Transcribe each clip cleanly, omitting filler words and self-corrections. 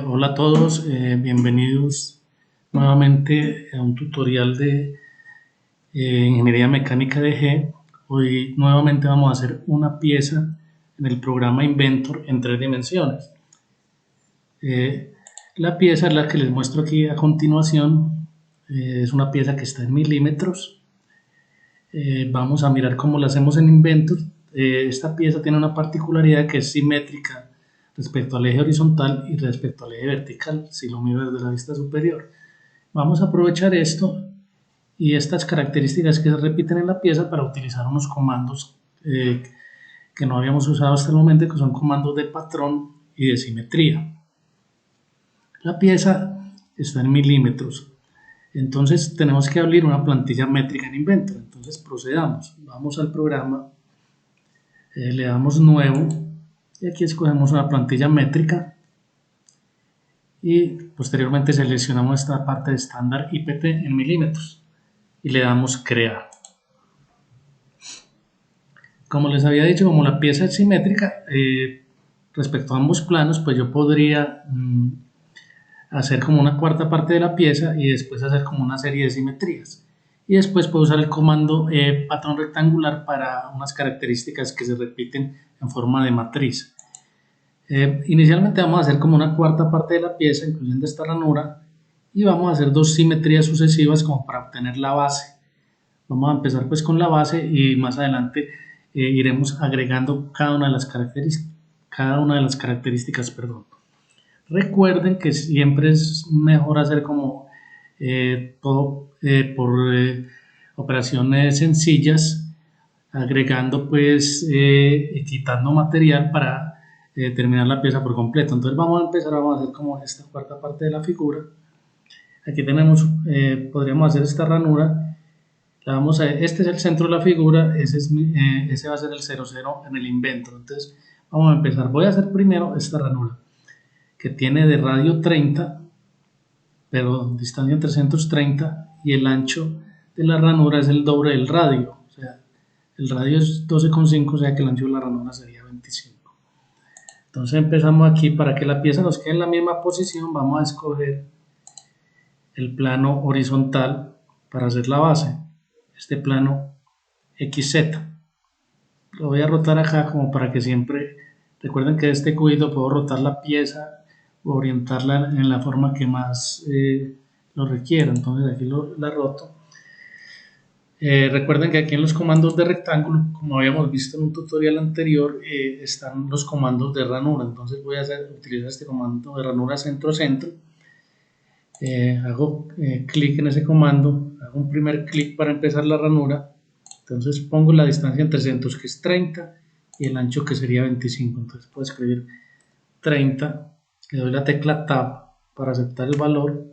Hola a todos, bienvenidos nuevamente a un tutorial de Ingeniería Mecánica de G. Hoy nuevamente vamos a hacer una pieza en el programa Inventor en 3 dimensiones. Eh, la pieza es la que les muestro aquí a continuación, es una pieza que está en milímetros. Vamos a mirar cómo la hacemos en Inventor. Esta pieza tiene una particularidad que es simétrica respecto al eje horizontal y respecto al eje vertical, si lo miro desde la vista superior. Vamos a aprovechar esto y estas características que se repiten en la pieza para utilizar unos comandos que no habíamos usado hasta el momento, que son comandos de patrón y de simetría. La pieza está en milímetros, entonces tenemos que abrir una plantilla métrica en Inventor. Entonces procedamos, vamos al programa, le damos nuevo y aquí escogemos una plantilla métrica y posteriormente seleccionamos esta parte de estándar IPT en milímetros y le damos crear. Como les había dicho, como la pieza es simétrica, respecto a ambos planos, pues yo podría hacer como una cuarta parte de la pieza y después hacer como una serie de simetrías. Y después puedo usar el comando patrón rectangular para unas características que se repiten en forma de matriz. Inicialmente vamos a hacer como una cuarta parte de la pieza, incluyendo esta ranura, y vamos a hacer dos simetrías sucesivas como para obtener la base. Vamos a empezar pues con la base y más adelante iremos agregando cada una de las características. Recuerden que siempre es mejor hacer como todo por operaciones sencillas, agregando pues quitando material para terminar la pieza por completo. Entonces vamos a hacer como esta cuarta parte de la figura. Aquí tenemos, podríamos hacer esta ranura. Este es el centro de la figura, ese va a ser el 00 en el Inventor. Entonces vamos a empezar. Voy a hacer primero esta ranura que tiene de radio 30, pero distancia 330, y el ancho de la ranura es el doble del radio. O sea, el radio es 12,5, o sea que el ancho de la ranura sería 25. Entonces empezamos aquí. Para que la pieza nos quede en la misma posición, vamos a escoger el plano horizontal para hacer la base. Este plano XZ. Lo voy a rotar acá como para que siempre recuerden que de este cubito puedo rotar la pieza o orientarla en la forma que más lo requiera. Entonces aquí la roto. Recuerden que aquí en los comandos de rectángulo, como habíamos visto en un tutorial anterior, están los comandos de ranura. Entonces voy a utilizar este comando de ranura centro-centro. Hago clic en ese comando, hago un primer clic para empezar la ranura. Entonces pongo la distancia entre centros, que es 30, y el ancho, que sería 25. Entonces puedo escribir 30, le doy la tecla Tab para aceptar el valor,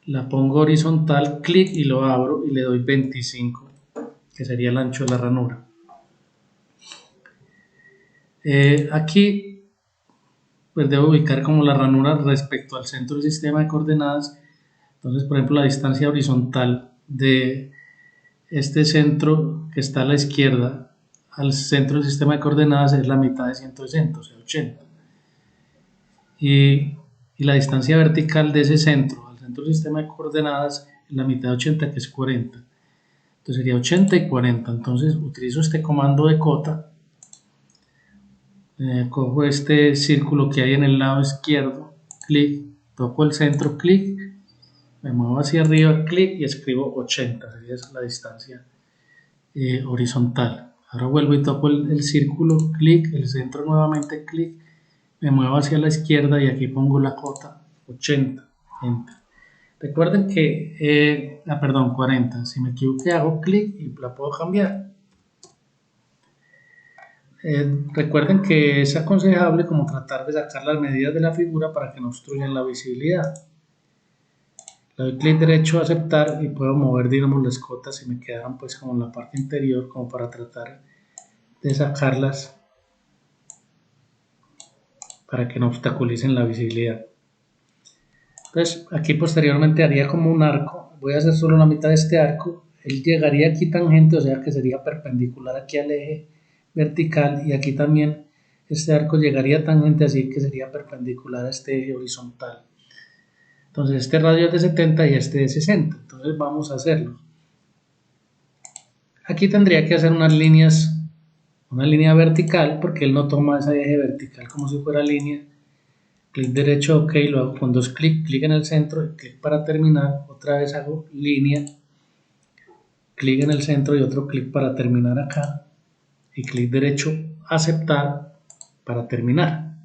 la pongo horizontal, clic y lo abro y le doy 25, que sería el ancho de la ranura. Aquí pues debo ubicar como la ranura respecto al centro del sistema de coordenadas. Entonces, por ejemplo, la distancia horizontal de este centro que está a la izquierda al centro del sistema de coordenadas es la mitad de 160, o sea 80. Y la distancia vertical de ese centro al centro del sistema de coordenadas es la mitad de 80, que es 40. Entonces sería 80 y 40. Entonces utilizo este comando de cota, cojo este círculo que hay en el lado izquierdo, clic, toco el centro, clic, me muevo hacia arriba, clic y escribo 80, sería esa la distancia horizontal. Ahora vuelvo y toco el círculo, clic, el centro nuevamente, clic, me muevo hacia la izquierda y aquí pongo la cota 80, enter. Recuerden que, perdón, 40, si me equivoqué hago clic y la puedo cambiar. Recuerden que es aconsejable como tratar de sacar las medidas de la figura para que no obstruyan la visibilidad. Le doy clic derecho a aceptar y puedo mover, digamos, las cotas si me quedaron pues como en la parte interior, como para tratar de sacarlas para que no obstaculicen la visibilidad. Entonces aquí posteriormente haría como un arco. Voy a hacer solo la mitad de este arco. Él llegaría aquí tangente, o sea que sería perpendicular aquí al eje vertical, y aquí también este arco llegaría tangente, así que sería perpendicular a este eje horizontal. Entonces este radio es de 70 y este de 60, entonces vamos a hacerlo. Aquí tendría que hacer unas líneas, una línea vertical, porque él no toma ese eje vertical como si fuera línea. Clic derecho, ok, lo hago con dos clics, clic en el centro y clic para terminar. Otra vez hago línea, clic en el centro y otro clic para terminar acá. Y clic derecho, aceptar para terminar.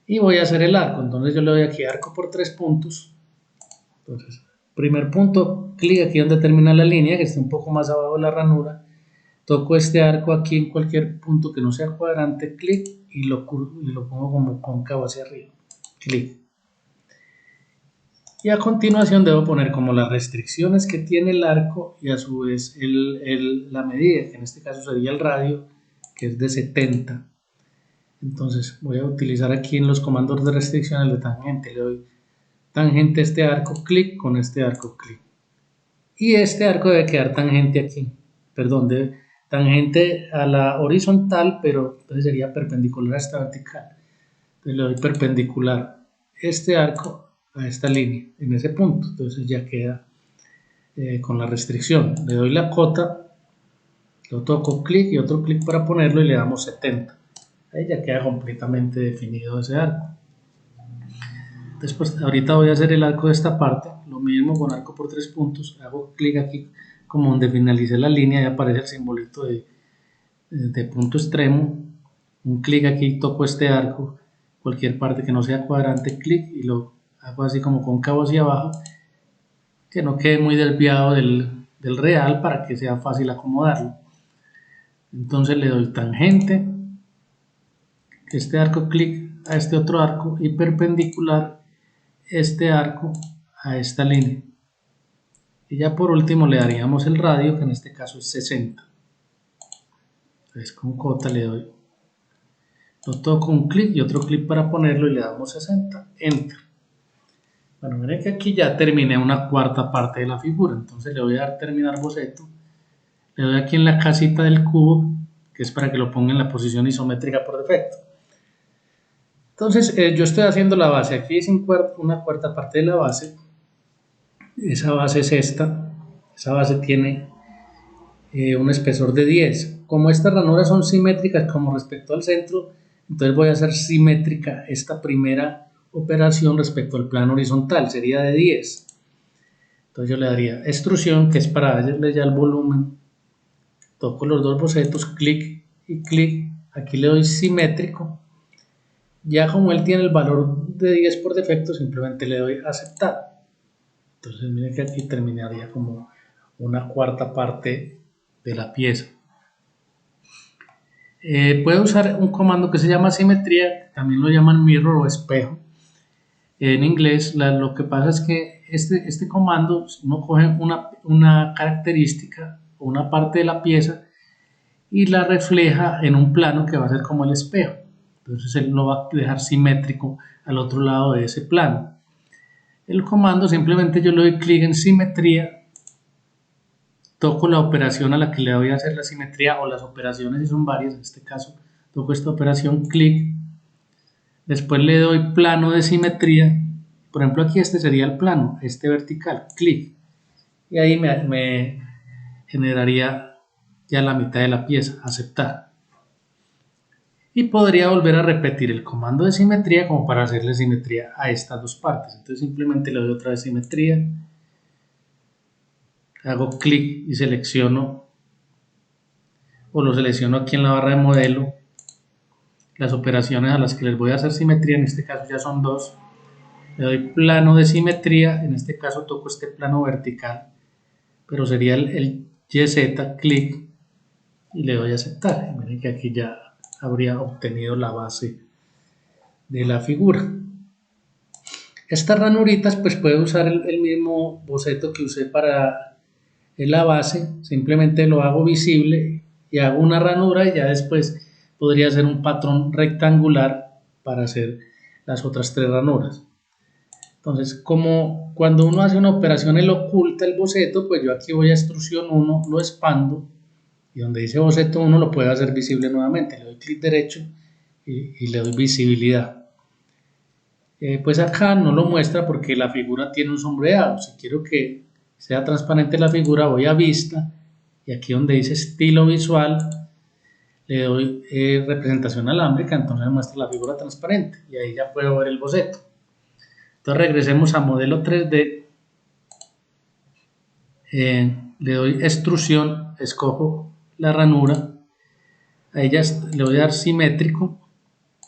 Y voy a hacer el arco, entonces yo le doy aquí arco por 3 puntos. Entonces, primer punto, clic aquí donde termina la línea, que está un poco más abajo de la ranura. Toco este arco aquí en cualquier punto que no sea cuadrante, clic y lo pongo como cóncavo hacia arriba. Clic. Y a continuación debo poner como las restricciones que tiene el arco y a su vez la medida, que en este caso sería el radio, que es de 70. Entonces voy a utilizar aquí en los comandos de restricción el de tangente. Le doy tangente a este arco, clic, con este arco, clic. Y este arco debe quedar tangente aquí, perdón, tangente a la horizontal, pero entonces sería perpendicular a esta vertical. Entonces le doy perpendicular este arco a esta línea, en ese punto. Entonces ya queda con la restricción. Le doy la cota, lo toco, clic y otro clic para ponerlo y le damos 70. Ahí ya queda completamente definido ese arco. Después, ahorita voy a hacer el arco de esta parte, lo mismo con arco por 3 puntos, hago clic aquí como donde finalicé la línea y aparece el simbolito de punto extremo, un clic aquí, toco este arco, cualquier parte que no sea cuadrante, clic y lo hago así como cóncavo hacia abajo, que no quede muy desviado del real para que sea fácil acomodarlo. Entonces le doy tangente, este arco, clic a este otro arco y perpendicular este arco a esta línea. Y ya por último le daríamos el radio, que en este caso es 60. Entonces con cota le doy, lo toco un clic y otro clic para ponerlo y le damos 60, enter. Bueno, miren que aquí ya terminé una cuarta parte de la figura, entonces le voy a dar terminar boceto, le doy aquí en la casita del cubo, que es para que lo ponga en la posición isométrica por defecto. Entonces yo estoy haciendo la base, aquí es una cuarta parte de la base, esa base es esta, esa base tiene un espesor de 10. Como estas ranuras son simétricas como respecto al centro, entonces voy a hacer simétrica esta primera operación respecto al plano horizontal, sería de 10. Entonces yo le daría extrusión, que es para darle ya el volumen, toco los dos bocetos, clic y clic, aquí le doy simétrico, ya como él tiene el valor de 10 por defecto, simplemente le doy aceptar. Entonces miren que aquí terminaría como una cuarta parte de la pieza. Puede usar un comando que se llama simetría, también lo llaman mirror o espejo en inglés. Lo que pasa es que este comando uno coge una característica o una parte de la pieza y la refleja en un plano que va a ser como el espejo. Entonces él lo va a dejar simétrico al otro lado de ese plano. El comando simplemente yo le doy clic en simetría, toco la operación a la que le voy a hacer la simetría o las operaciones si son varias, en este caso toco esta operación, clic, después le doy plano de simetría, por ejemplo aquí este sería el plano, este vertical, clic, y ahí me generaría ya la mitad de la pieza, aceptar. Y podría volver a repetir el comando de simetría como para hacerle simetría a estas dos partes. Entonces simplemente le doy otra vez simetría, hago clic y selecciono o lo selecciono aquí en la barra de modelo las operaciones a las que les voy a hacer simetría, en este caso ya son dos. Le doy plano de simetría, en este caso toco este plano vertical, pero sería el YZ, clic y le doy a aceptar. Y miren que aquí ya habría obtenido la base de la figura. Estas ranuritas pues puedo usar el mismo boceto que usé para la base, simplemente lo hago visible y hago una ranura y ya después podría hacer un patrón rectangular para hacer las otras tres ranuras. Entonces, como cuando uno hace una operación él oculta el boceto, pues yo aquí voy a extrusión 1, lo expando y donde dice boceto 1 lo puedo hacer visible nuevamente. Le doy clic derecho y le doy visibilidad. Pues acá no lo muestra porque la figura tiene un sombreado. Si quiero que sea transparente la figura, voy a vista y aquí donde dice estilo visual le doy representación alámbrica, entonces me muestra la figura transparente y ahí ya puedo ver el boceto. Entonces regresemos a modelo 3D, le doy extrusión, escojo la ranura, a ella le voy a dar simétrico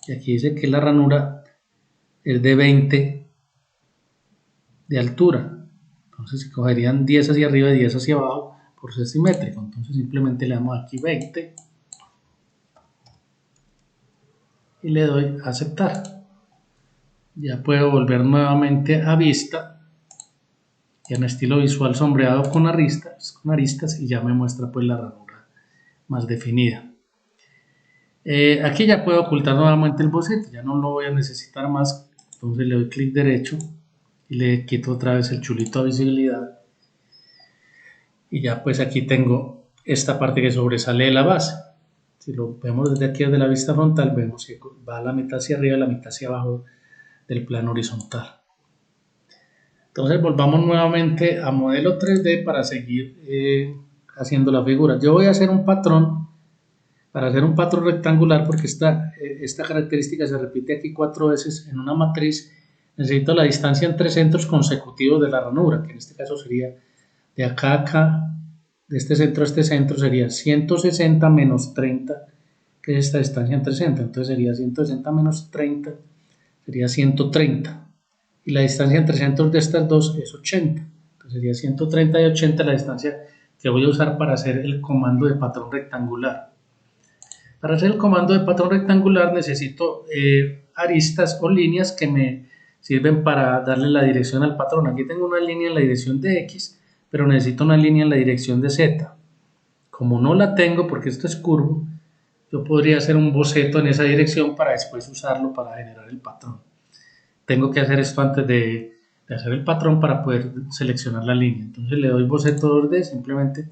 y aquí dice que la ranura es de 20 de altura, entonces cogerían 10 hacia arriba y 10 hacia abajo por ser simétrico, entonces simplemente le damos aquí 20 y le doy a aceptar. Ya puedo volver nuevamente a vista y en estilo visual sombreado con aristas y ya me muestra pues la ranura más definida. Aquí ya puedo ocultar nuevamente el boceto, ya no lo voy a necesitar más, entonces le doy clic derecho y le quito otra vez el chulito a visibilidad y ya pues aquí tengo esta parte que sobresale de la base. Si lo vemos desde aquí, desde la vista frontal, vemos que va la mitad hacia arriba y la mitad hacia abajo del plano horizontal. Entonces volvamos nuevamente a modelo 3D para seguir haciendo la figura. Yo voy a hacer un patrón, para hacer un patrón rectangular, porque esta característica se repite aquí 4 veces en una matriz. Necesito la distancia entre centros consecutivos de la ranura, que en este caso sería de acá a acá, de este centro a este centro sería 160 menos 30, que es esta distancia entre centros. Entonces sería 160 menos 30, sería 130. Y la distancia entre centros de estas dos es 80. Entonces sería 130 y 80 la distancia que voy a usar para hacer el comando de patrón rectangular. Para hacer el comando de patrón rectangular necesito aristas o líneas que me sirven para darle la dirección al patrón. Aquí tengo una línea en la dirección de X, pero necesito una línea en la dirección de Z. Como no la tengo porque esto es curvo, yo podría hacer un boceto en esa dirección para después usarlo para generar el patrón. Tengo que hacer esto antes de hacer el patrón para poder seleccionar la línea. Entonces le doy boceto 2D, simplemente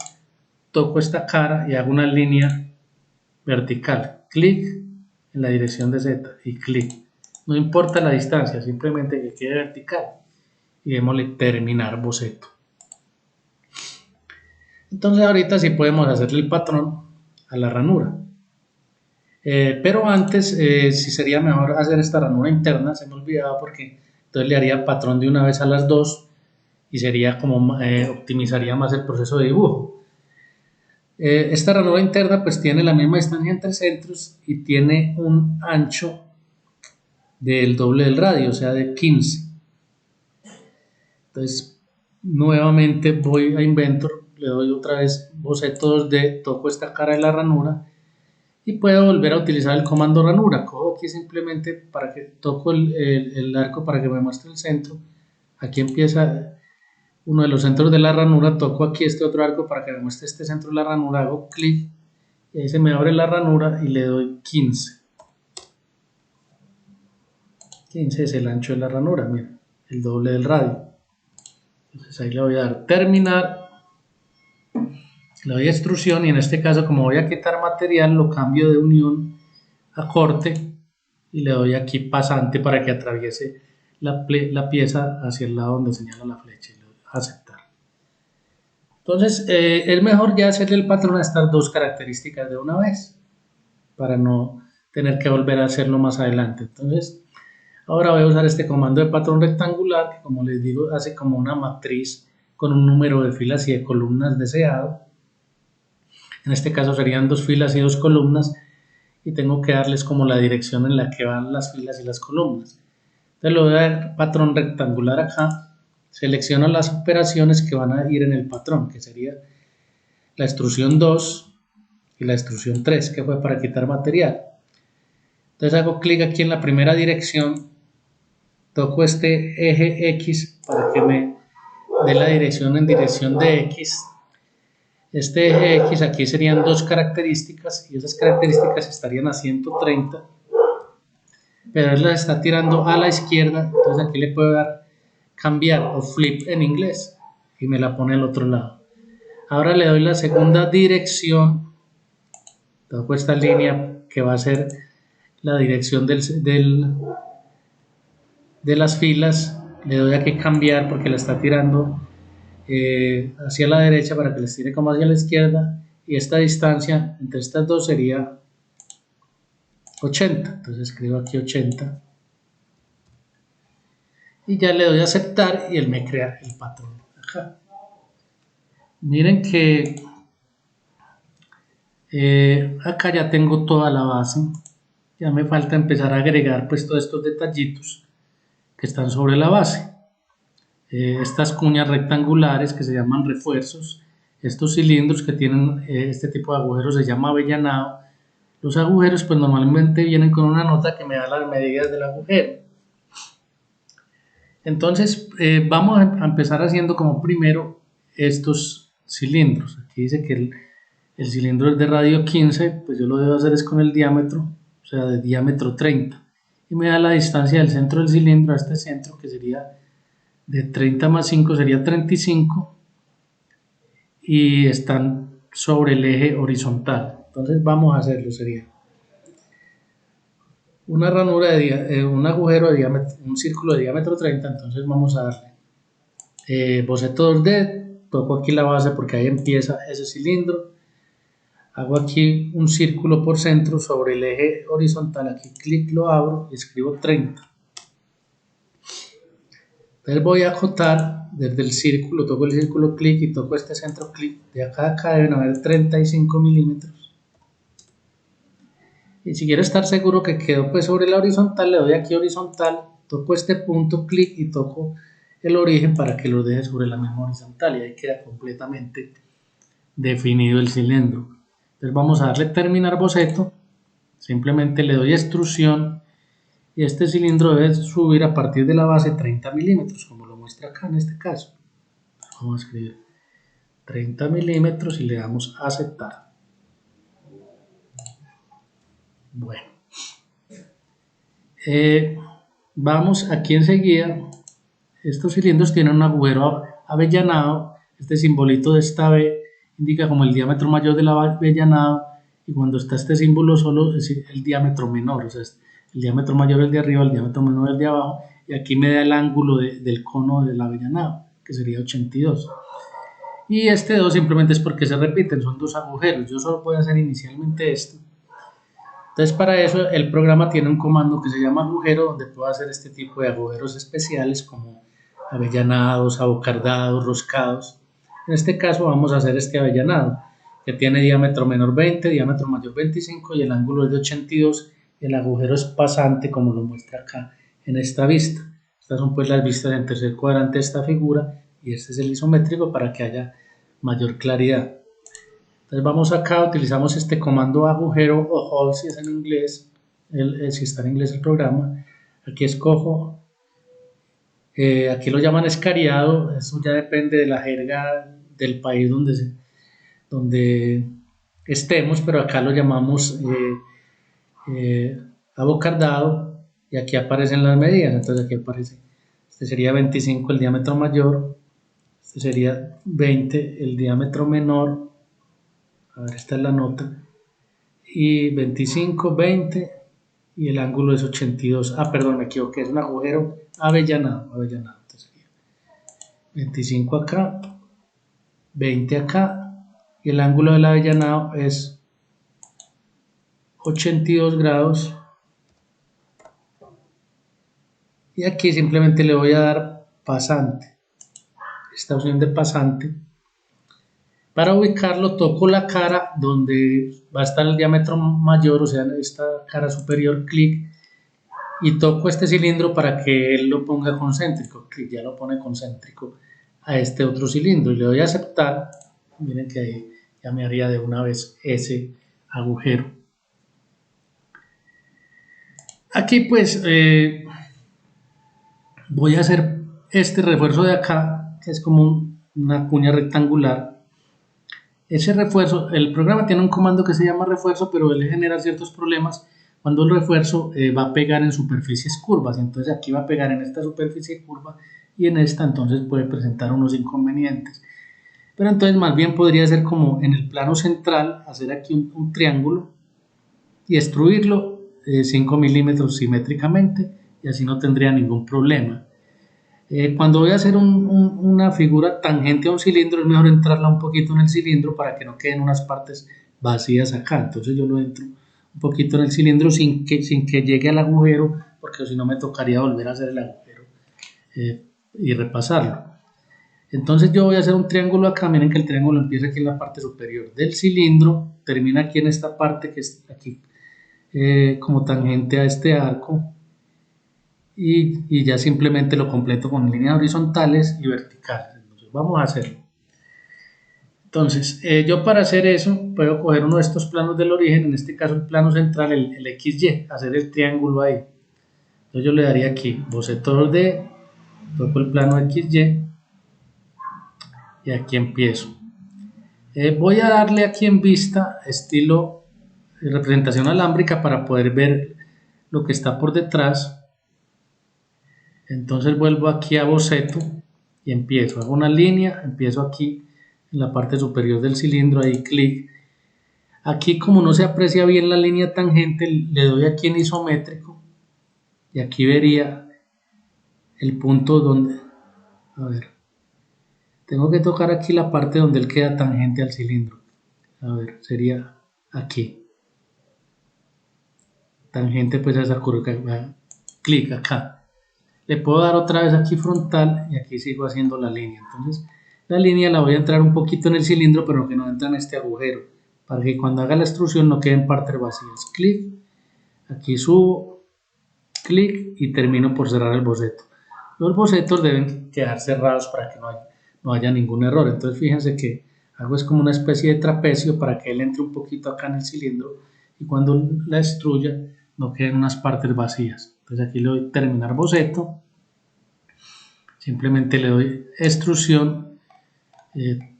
toco esta cara y hago una línea vertical, clic en la dirección de Z y clic. No importa la distancia, simplemente que quede vertical y démosle terminar boceto. Entonces ahorita sí podemos hacerle el patrón a la ranura. Pero antes sí sería mejor hacer esta ranura interna, se me olvidaba porque entonces le haría patrón de una vez a las dos y sería como optimizaría más el proceso de dibujo. Esta ranura interna pues tiene la misma distancia entre centros y tiene un ancho del doble del radio, o sea de 15. Entonces nuevamente voy a Inventor, le doy otra vez boceto 2D, toco esta cara de la ranura y puedo volver a utilizar el comando ranura. Cojo aquí simplemente para que toco el arco para que me muestre el centro. Aquí empieza uno de los centros de la ranura, toco aquí este otro arco para que me muestre este centro de la ranura, hago clic y ahí se me abre la ranura y le doy 15. 15 es el ancho de la ranura, miren, el doble del radio. Entonces ahí le voy a dar terminar, le doy extrusión y en este caso como voy a quitar material lo cambio de unión a corte y le doy aquí pasante para que atraviese la pieza hacia el lado donde señala la flecha y le doy a aceptar. Entonces es mejor ya hacerle el patrón a estas dos características de una vez para no tener que volver a hacerlo más adelante. Entonces ahora voy a usar este comando de patrón rectangular que, como les digo, hace como una matriz con un número de filas y de columnas deseado. En este caso serían 2 filas y 2 columnas y tengo que darles como la dirección en la que van las filas y las columnas. Entonces le voy a dar patrón rectangular acá, selecciono las operaciones que van a ir en el patrón, que sería la extrusión 2 y la extrusión 3, que fue para quitar material. Entonces hago clic aquí en la primera dirección, toco este eje X para que me dé la dirección en dirección de X. Este eje X aquí serían dos características y esas características estarían a 130, pero él las está tirando a la izquierda, entonces aquí le puedo dar cambiar o flip en inglés y me la pone al otro lado. Ahora le doy la segunda dirección, toco esta línea que va a ser la dirección de las filas, le doy a que cambiar porque la está tirando hacia la derecha para que les tire como hacia la izquierda, y esta distancia entre estas dos sería 80. Entonces escribo aquí 80 y ya le doy a aceptar y él me crea el patrón acá. Miren que acá ya tengo toda la base, ya me falta empezar a agregar pues todos estos detallitos que están sobre la base. Estas cuñas rectangulares que se llaman refuerzos, estos cilindros que tienen este tipo de agujeros se llama avellanado. Los agujeros pues normalmente vienen con una nota que me da las medidas del agujero. Entonces vamos a empezar haciendo como primero estos cilindros. Aquí dice que el cilindro es de radio 15, pues yo lo debo hacer es con el diámetro, o sea de diámetro 30, y me da la distancia del centro del cilindro a este centro, que sería de 30 más 5 sería 35, y están sobre el eje horizontal. Entonces vamos a hacerlo, sería una ranura un agujero de diámetro, un círculo de diámetro 30, entonces vamos a darle boceto 2D, toco aquí la base porque ahí empieza ese cilindro, hago aquí un círculo por centro sobre el eje horizontal, aquí clic, lo abro y escribo 30. Entonces voy a acotar desde el círculo, toco el círculo, clic y toco este centro, clic, de acá a acá deben haber 35 milímetros. Y si quiero estar seguro que quedó pues sobre la horizontal, le doy aquí horizontal, toco este punto, clic y toco el origen para que lo deje sobre la misma horizontal, y ahí queda completamente definido el cilindro. Entonces vamos a darle terminar boceto, simplemente le doy extrusión y este cilindro debe subir a partir de la base 30 milímetros, como lo muestra acá en este caso. Vamos a escribir 30 milímetros y le damos a aceptar. Bueno, vamos aquí enseguida. Estos cilindros tienen un agujero avellanado. Este simbolito de esta B indica como el diámetro mayor del avellanado, y cuando está este símbolo solo es el diámetro menor, o sea, el diámetro mayor es el de arriba, el diámetro menor es el de abajo, y aquí me da el ángulo del cono del avellanado, que sería 82. Y este 2 simplemente es porque se repiten, son dos agujeros. Yo solo puedo hacer inicialmente esto. Entonces para eso el programa tiene un comando que se llama agujero, donde puedo hacer este tipo de agujeros especiales como avellanados, abocardados, roscados. En este caso vamos a hacer este avellanado, que tiene diámetro menor 20, diámetro mayor 25 y el ángulo es de 82. El agujero es pasante, como lo muestra acá en esta vista. Estas son pues las vistas en tercer cuadrante de esta figura, y este es el isométrico para que haya mayor claridad. Entonces vamos acá, utilizamos este comando agujero o hole si es en inglés, si está en inglés el programa. Aquí escojo, aquí lo llaman escariado, eso ya depende de la jerga del país donde estemos, pero acá lo llamamos abocardado, y aquí aparecen las medidas. Entonces aquí aparece, este sería 25 el diámetro mayor, este sería 20 el diámetro menor, a ver, esta es la nota, y 25, 20 y el ángulo es 82. Perdón, me equivoqué, es un agujero avellanado. Entonces sería 25 acá, 20 acá, y el ángulo del avellanado es 82 grados. Y aquí simplemente le voy a dar pasante, esta opción de pasante. Para ubicarlo toco la cara donde va a estar el diámetro mayor, o sea, esta cara superior, clic, y toco este cilindro para que él lo ponga concéntrico, clic, ya lo pone concéntrico a este otro cilindro, y le doy a aceptar. Miren que ahí ya me haría de una vez ese agujero. Aquí pues voy a hacer este refuerzo de acá, que es como una cuña rectangular. Ese refuerzo, el programa tiene un comando que se llama refuerzo, pero él genera ciertos problemas cuando el refuerzo va a pegar en superficies curvas. Entonces aquí va a pegar en esta superficie curva y en esta, entonces puede presentar unos inconvenientes. Pero entonces más bien podría ser como en el plano central, hacer aquí un triángulo y extruirlo 5 milímetros simétricamente y así no tendría ningún problema. Cuando voy a hacer una figura tangente a un cilindro, es mejor entrarla un poquito en el cilindro para que no queden unas partes vacías acá. Entonces yo lo entro un poquito en el cilindro sin que llegue al agujero, porque si no me tocaría volver a hacer el agujero y repasarlo. Entonces yo voy a hacer un triángulo acá. Miren que el triángulo empieza aquí en la parte superior del cilindro, termina aquí en esta parte que es aquí como tangente a este arco. Y ya simplemente lo completo con líneas horizontales y verticales. Entonces vamos a hacerlo. Entonces yo para hacer eso puedo coger uno de estos planos del origen, en este caso el plano central, el XY, hacer el triángulo ahí. Entonces yo le daría aquí boceto 2D, toco el plano XY y aquí empiezo. Voy a darle aquí en vista estilo representación alámbrica para poder ver lo que está por detrás. Entonces vuelvo aquí a boceto y empiezo, hago una línea, empiezo aquí en la parte superior del cilindro, ahí clic. Aquí como no se aprecia bien la línea tangente, le doy aquí en isométrico y aquí vería el punto donde, a ver, tengo que tocar aquí la parte donde él queda tangente al cilindro. A ver, sería aquí. Tangente pues a esa curva, clic acá. Le puedo dar otra vez aquí frontal y aquí sigo haciendo la línea. Entonces la línea la voy a entrar un poquito en el cilindro, pero que no entra en este agujero, para que cuando haga la extrusión no queden partes vacías. Clic, aquí subo, clic y termino por cerrar el boceto. Los bocetos deben quedar cerrados para que no haya ningún error. Entonces fíjense que hago es como una especie de trapecio para que él entre un poquito acá en el cilindro y cuando la extruya no queden unas partes vacías. Entonces aquí le doy terminar boceto, simplemente le doy extrusión,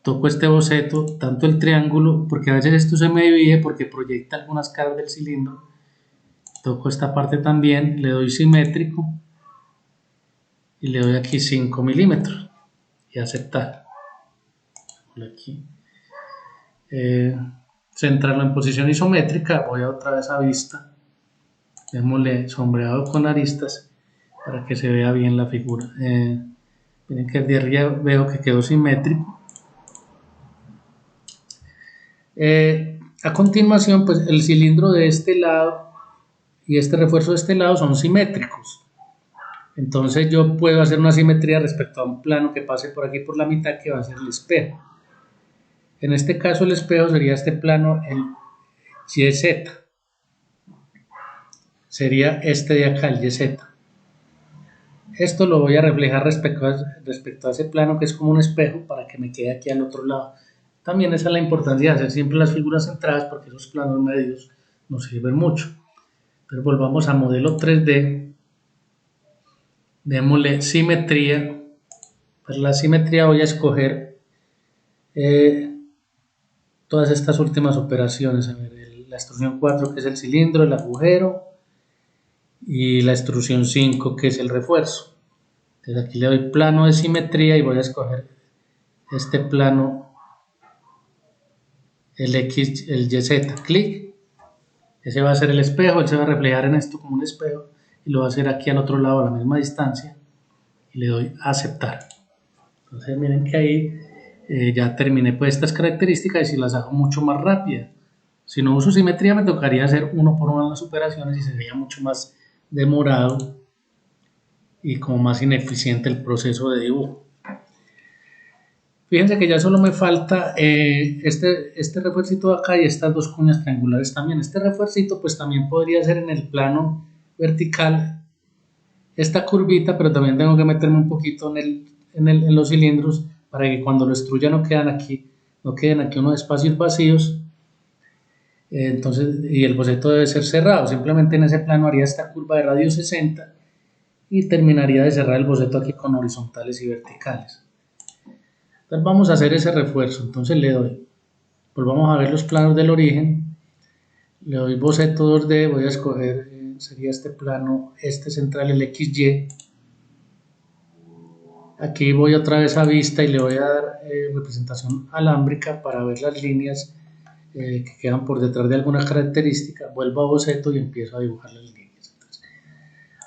toco este boceto, tanto el triángulo, porque a veces esto se me divide porque proyecta algunas caras del cilindro, toco esta parte también, le doy simétrico y le doy aquí 5 milímetros y aceptar. Aquí. Centrarlo en posición isométrica, voy a otra vez a vista, démosle sombreado con aristas para que se vea bien la figura. Miren que de arriba veo que quedó simétrico. A continuación, pues el cilindro de este lado y este refuerzo de este lado son simétricos. Entonces yo puedo hacer una simetría respecto a un plano que pase por aquí por la mitad, que va a ser el espejo. En este caso el espejo sería este plano, el YZ. Sería este de acá, el YZ. Esto lo voy a reflejar respecto a ese plano que es como un espejo para que me quede aquí al otro lado. También esa es la importancia de hacer siempre las figuras centradas porque esos planos medios nos sirven mucho. Pero volvamos a modelo 3D. Démosle simetría. Para la simetría voy a escoger todas estas últimas operaciones. A ver, la extrusión 4 que es el cilindro, el agujero y la extrusión 5 que es el refuerzo. Entonces aquí le doy plano de simetría y voy a escoger este plano, el YZ, clic. Ese va a ser el espejo, él se va a reflejar en esto como un espejo y lo va a hacer aquí al otro lado a la misma distancia y le doy a aceptar. Entonces miren que ahí ya terminé pues estas características y si las hago mucho más rápidas. Si no uso simetría me tocaría hacer uno por uno las operaciones y sería mucho más demorado y como más ineficiente el proceso de dibujo. Fíjense que ya solo me falta este refuercito de acá y estas dos cuñas triangulares también. Este refuercito pues también podría ser en el plano vertical esta curvita, pero también tengo que meterme un poquito en los cilindros para que cuando lo extruya no queden aquí unos espacios vacíos. Entonces, y el boceto debe ser cerrado. Simplemente en ese plano haría esta curva de radio 60 y terminaría de cerrar el boceto aquí con horizontales y verticales. Entonces vamos a hacer ese refuerzo. Entonces le doy, volvamos a ver los planos del origen, le doy boceto 2D, voy a escoger, sería este plano, este central, el XY. Aquí voy otra vez a vista y le voy a dar representación alámbrica para ver las líneas que quedan por detrás de alguna característica, vuelvo a boceto y empiezo a dibujar las líneas.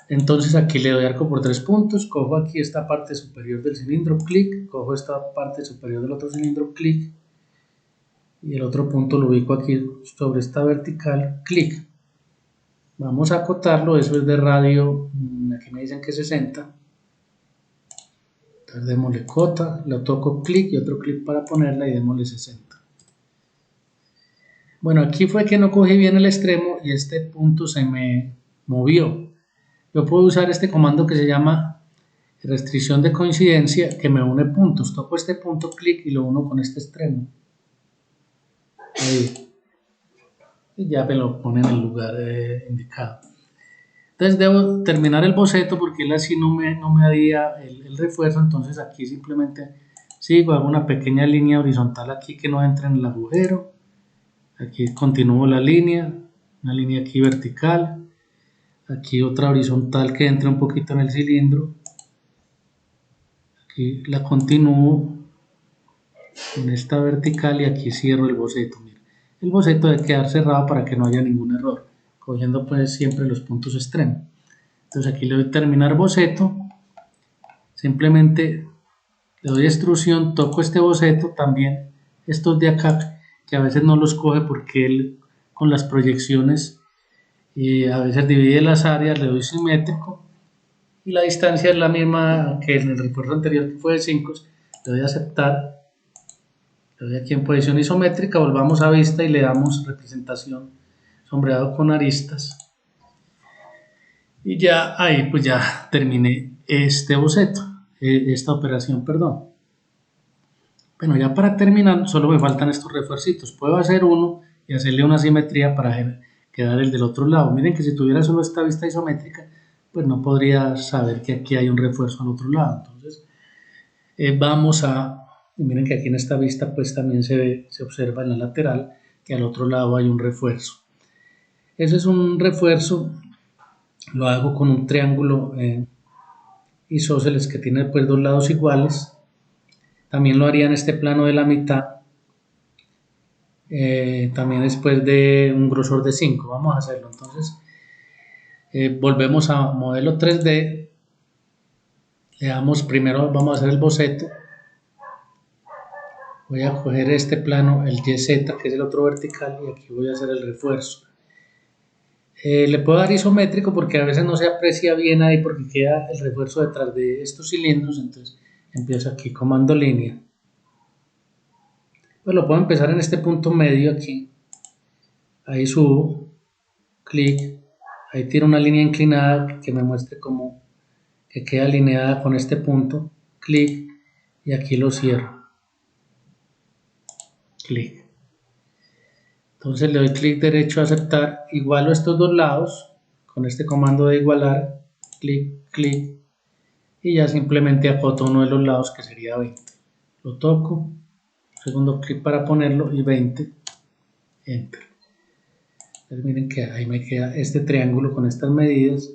Entonces aquí le doy arco por 3 puntos, cojo aquí esta parte superior del cilindro, clic, cojo esta parte superior del otro cilindro, clic, y el otro punto lo ubico aquí sobre esta vertical, clic. Vamos a acotarlo, eso es de radio, aquí me dicen que 60. Entonces démosle cota, lo toco clic y otro clic para ponerla y démosle 60. Bueno, aquí fue que no cogí bien el extremo y este punto se me movió. Yo puedo usar este comando que se llama restricción de coincidencia, que me une puntos. Toco este punto, clic y lo uno con este extremo. Ahí. Y ya me lo pone en el lugar indicado. Entonces debo terminar el boceto porque él así no me haría el refuerzo. Entonces aquí simplemente sigo, hago una pequeña línea horizontal aquí que no entre en el agujero. Aquí continúo la línea, una línea aquí vertical. Aquí otra horizontal que entre un poquito en el cilindro. Aquí la continúo con esta vertical y aquí cierro el boceto. Mira, el boceto debe quedar cerrado para que no haya ningún error, cogiendo pues siempre los puntos extremos. Entonces aquí le doy terminar boceto, simplemente le doy extrusión, toco este boceto también, estos de acá que a veces no los coge porque él con las proyecciones a veces divide las áreas, le doy simétrico y la distancia es la misma que en el refuerzo anterior que fue de 5, le doy a aceptar, le doy aquí en posición isométrica, volvamos a vista y le damos representación sombreado con aristas y ya ahí pues ya terminé este boceto, esta operación, perdón. Bueno, ya para terminar solo me faltan estos refuercitos, puedo hacer uno y hacerle una simetría para quedar el del otro lado. Miren que si tuviera solo esta vista isométrica pues no podría saber que aquí hay un refuerzo al otro lado. Entonces vamos a, miren que aquí en esta vista pues también se observa en la lateral que al otro lado hay un refuerzo. Ese es un refuerzo, lo hago con un triángulo isósceles que tiene pues dos lados iguales. También lo haría en este plano de la mitad, también después de un grosor de 5. Vamos a hacerlo. Entonces volvemos a modelo 3D, le damos primero, vamos a hacer el boceto. Voy a coger este plano, el YZ, que es el otro vertical, y aquí voy a hacer el refuerzo. Le puedo dar isométrico porque a veces no se aprecia bien ahí porque queda el refuerzo detrás de estos cilindros. Entonces empiezo aquí, comando línea. Pues lo puedo empezar en este punto medio aquí. Ahí subo, clic, ahí tiro una línea inclinada que me muestre como que queda alineada con este punto, clic, y aquí lo cierro, clic. Entonces le doy clic derecho a aceptar, igualo estos dos lados con este comando de igualar, clic, clic, y ya simplemente acoto uno de los lados que sería 20. Lo toco, segundo clic para ponerlo y 20, enter. Entonces miren que ahí me queda este triángulo con estas medidas.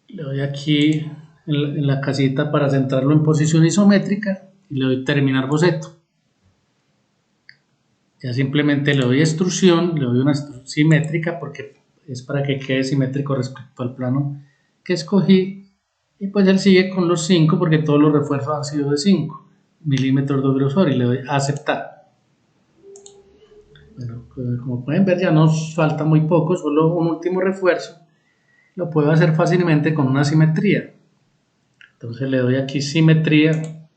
Le doy aquí en la casita para centrarlo en posición isométrica y le doy terminar boceto. Ya simplemente le doy extrusión, le doy una extrusión simétrica porque es para que quede simétrico respecto al plano que escogí. Y pues él sigue con los 5 porque todos los refuerzos han sido de 5 milímetros de grosor y le doy a aceptar. Bueno, como pueden ver ya nos falta muy poco, solo un último refuerzo. Lo puedo hacer fácilmente con una simetría. Entonces le doy aquí simetría,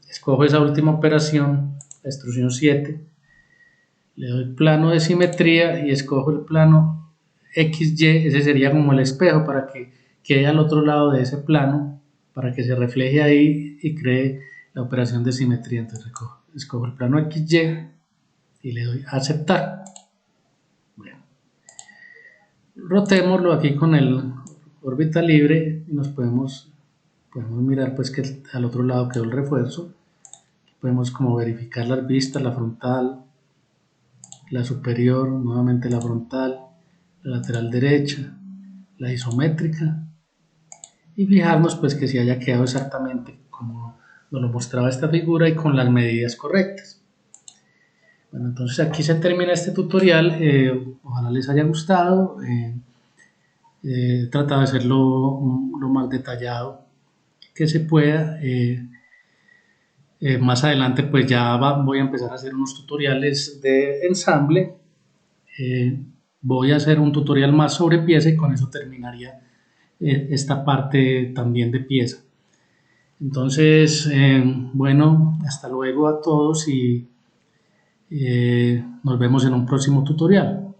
escojo esa última operación, la extrusión 7. Le doy plano de simetría y escojo el plano XY, ese sería como el espejo para que quede al otro lado de ese plano, para que se refleje ahí y cree la operación de simetría. Entonces escojo el plano XY y le doy a aceptar. Bueno, rotémoslo aquí con el órbita libre y nos podemos mirar pues que al otro lado quedó el refuerzo. Podemos como verificar las vistas, la frontal, la superior, nuevamente la frontal, la lateral derecha, la isométrica y fijarnos pues que si haya quedado exactamente como nos lo mostraba esta figura y con las medidas correctas. Bueno, entonces aquí se termina este tutorial, ojalá les haya gustado, he tratado de hacerlo lo más detallado que se pueda. Más adelante pues ya voy a empezar a hacer unos tutoriales de ensamble. eh, Voy a hacer un tutorial más sobre pieza y con eso terminaría esta parte también de pieza. Entonces, bueno, hasta luego a todos y nos vemos en un próximo tutorial.